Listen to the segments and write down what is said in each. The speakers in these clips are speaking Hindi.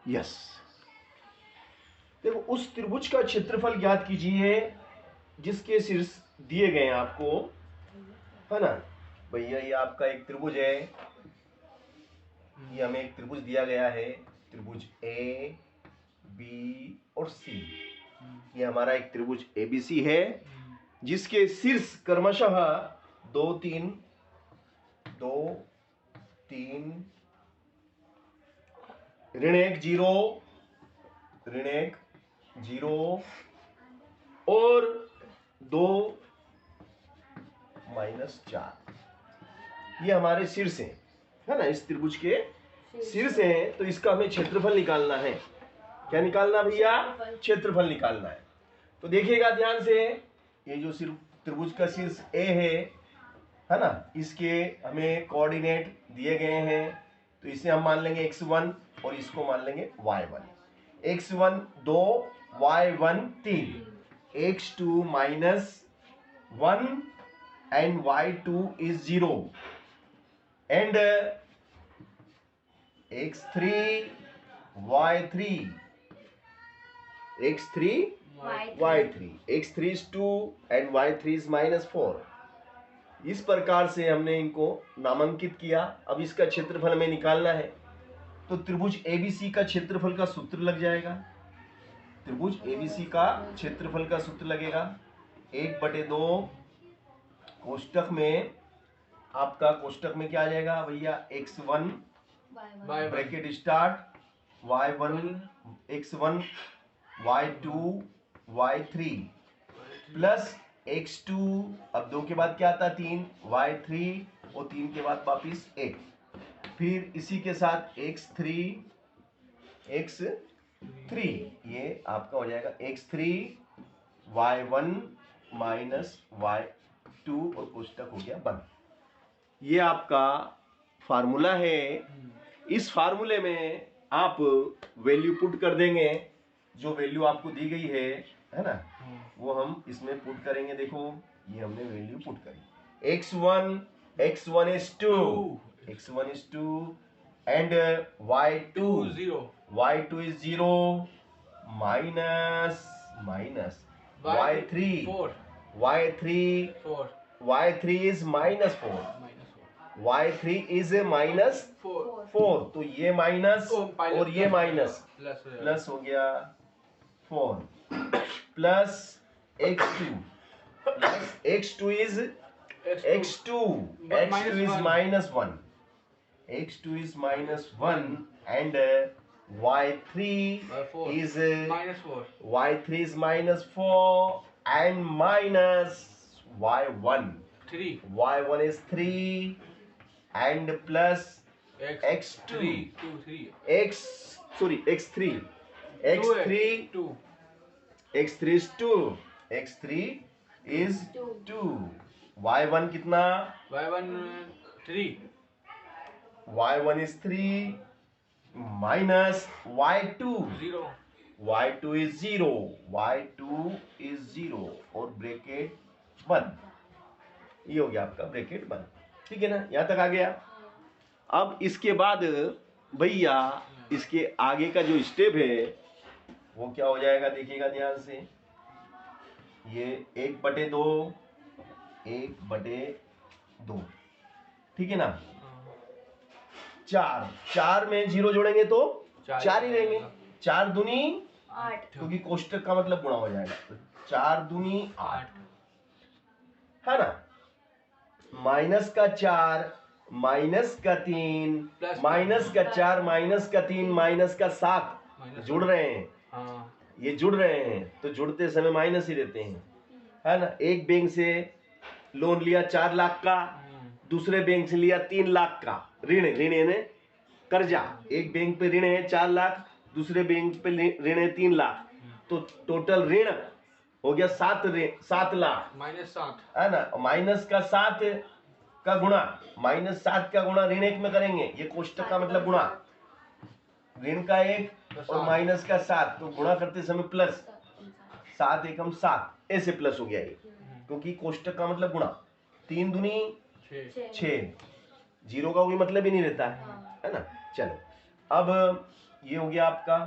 यस। देखो उस त्रिभुज का क्षेत्रफल ज्ञात कीजिए जिसके शीर्ष दिए गए हैं आपको, है ना भैया। ये आपका एक त्रिभुज है, ये हमें एक त्रिभुज दिया गया है, त्रिभुज ए बी और सी। ये हमारा एक त्रिभुज एबीसी है जिसके शीर्ष क्रमशः 2 3 2 3 ऋण 1 0 और 2 -4 ये हमारे शीर्ष हैं, है ना। इस त्रिभुज के शीर्ष हैं, तो इसका हमें क्षेत्रफल निकालना है। क्या निकालना भैया? क्षेत्रफल निकालना है। तो देखिएगा ध्यान से, ये जो त्रिभुज का शीर्ष ए है ना, इसके हमें कोऑर्डिनेट दिए गए हैं, तो इसे हम मान लेंगे x1 और इसको मान लेंगे y1। x1 2, y1 3, x2 -1 and y2 is 0 and x3 y3 x3 is 2 and y3 is -4। इस प्रकार से हमने इनको नामांकित किया। अब इसका क्षेत्रफल हमें निकालना है, तो त्रिभुज एबीसी का क्षेत्रफल का सूत्र लग जाएगा। त्रिभुज एबीसी का क्षेत्रफल का सूत्र लगेगा 1/2 कोष्टक में, आपका कोष्टक में क्या आ जाएगा भैया? x1 bracket start y1 x1 y2 y3 plus x2, अब 2 के बाद क्या आता? 3 y3 और 3 के बाद वापिस 1, फिर इसी के साथ x3 ये आपका हो जाएगा x3 y1 -y2 और कोष्टक हो गया बंद। ये आपका फार्मूला है। इस फार्मूले में आप वैल्यू पुट कर देंगे, जो वैल्यू आपको दी गई है ना, वो हम इसमें पुट करेंगे। देखो ये हमने वैल्यू पुट करी, x1 is 2 and y2 is 0 minus y3 is -4, y3 is -4, तो ये माइनस और ये माइनस प्लस हो गया 4 plus x2 is -1 and y3 is -4 and minus y1 is 3 and plus x3 is 2, y1 कितना? y1 is 3 minus y2 is 0 और ब्रैकेट बंद। ये हो गया आपका ब्रैकेट बंद, ठीक है ना, यहां तक आ गया। अब इसके बाद भैया इसके आगे का जो स्टेप है वो क्या हो जाएगा? देखिएगा ध्यान से, ये 1/2 ठीक है ना। 4 में 0 जोड़ेंगे तो 4 ही रहेंगे, 4 दूनी 8, क्योंकि कोष्टक का मतलब गुणा हो जाएगा, तो 4 दूनी 8 है ना। माइनस का 4 माइनस का 3 माइनस का 4 माइनस का 3 माइनस का 7 जुड़ रहे हैं, ये जुड़ रहे हैं, तो जुड़ते समय माइनस ही रहते हैं, है ना। एक बैंक से लोन लिया 4 लाख का, दूसरे बैंक से लिया 3 लाख का ऋण यानी कर्जा। एक बैंक पे ऋण है 4 लाख, दूसरे बैंक पे ऋण है 3 लाख, तो टोटल ऋण हो गया 7 लाख -7 है ना। -7 का गुणा -7 का गुणा ऋण 1 में करेंगे, ये कोष्टक का मतलब गुणा, ऋण का 1 और -7, तो गुणा करते समय प्लस 7 एकम 7, ऐसे प्लस हो गया ये, क्योंकि कोष्टक का मतलब गुणा। 3 दूनी 6, 0 का कोई मतलब ही नहीं रहता है ना। चलो अब ये हो गया आपका,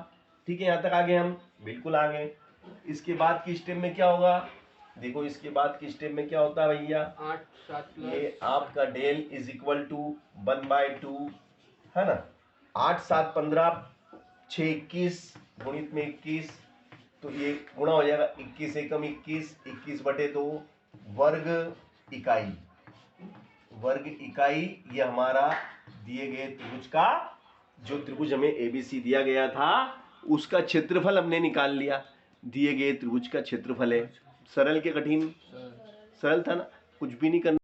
ठीक है। यहाँ तक आ गए हम, बिल्कुल आ गए। इसके बाद की स्टेप में क्या होगा, देखो इसके बाद की स्टेप में क्या होता है भैया, 8 7 ये आपका डेल इज इक्वल टू 1/2 है ना। 8 7 15, 6 21 गुणित में 21, तो ये गुणा हो जाएगा 21 एकम 21, 21/2 वर्ग इकाई। वर्ग इकाई ये हमारा दिए गए त्रिभुज का, जो त्रिभुज हमें एबीसी दिया गया था उसका क्षेत्रफल हमने निकाल लिया। दिए गए त्रिभुज का क्षेत्रफल है। सरल के कठिन? सरल था ना, कुछ भी नहीं करना।